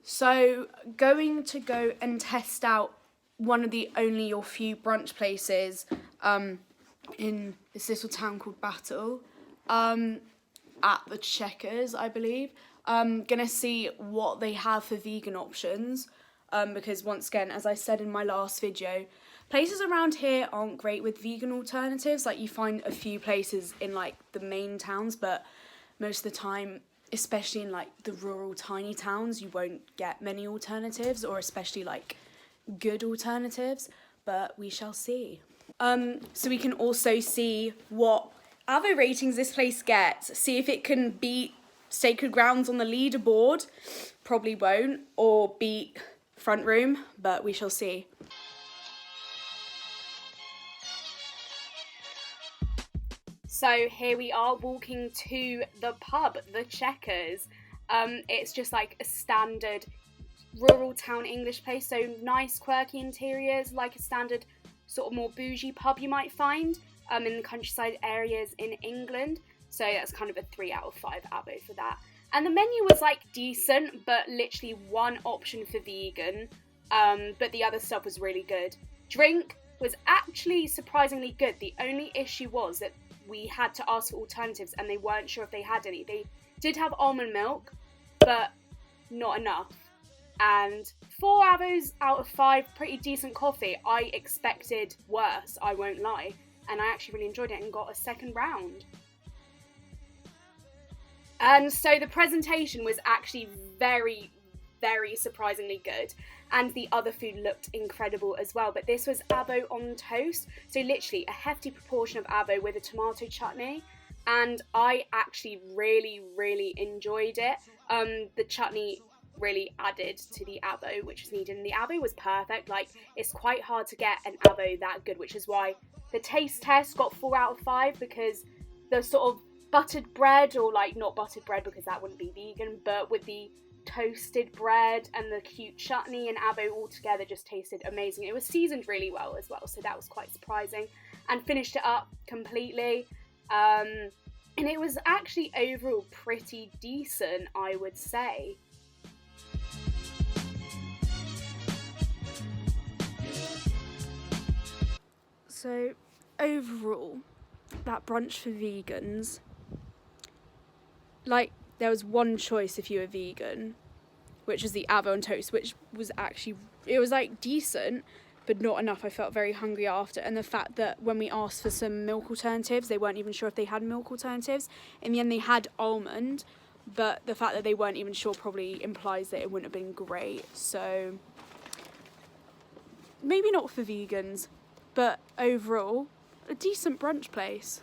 So going to go and test out one of the only or few brunch places in this little town called Battle, at the Chequers, I believe. Gonna see what they have for vegan options, because once again, as I said in my last video, places around here aren't great with vegan alternatives. Like, you find a few places in like the main towns, but most of the time, especially in like the rural tiny towns, you won't get many alternatives, or especially like good alternatives, but we shall see. So we can also see what other ratings this place gets, see if it can beat Sacred Grounds on the leaderboard. Probably won't, or beat Front Room, but we shall see. So here we are walking to the pub, the Chequers. It's just like a standard rural town English place, so nice quirky interiors, like a standard sort of more bougie pub you might find in the countryside areas in England. So that's kind of a 3 out of 5 abo for that. And the menu was like decent, but literally one option for vegan, but the other stuff was really good. Drink was actually surprisingly good. The only issue was that we had to ask for alternatives and they weren't sure if they had any. They did have almond milk, but not enough. And 4 avos out of 5, pretty decent coffee. I expected worse, I won't lie. And I actually really enjoyed it and got a second round. And so the presentation was actually very, very surprisingly good. And the other food looked incredible as well. But this was avo on toast. So literally a hefty proportion of avo with a tomato chutney. And I actually really, really enjoyed it. The chutney really added to the avo, which was needed, and the avo was perfect. Like, it's quite hard to get an avo that good, which is why the taste test got 4 out of 5, because the sort of buttered bread, or like not buttered bread because that wouldn't be vegan, but with the toasted bread and the cute chutney and avo all together just tasted amazing. It was seasoned really well as well, so that was quite surprising, and finished it up completely. And it was actually overall pretty decent, I would say. So overall, that brunch for vegans, like, there was one choice if you were vegan, which was the avo on toast, which was actually, it was like decent, but not enough. I felt very hungry after. And the fact that when we asked for some milk alternatives, they weren't even sure if they had milk alternatives. In the end, they had almond, but the fact that they weren't even sure probably implies that it wouldn't have been great. So maybe not for vegans, but overall, a decent brunch place.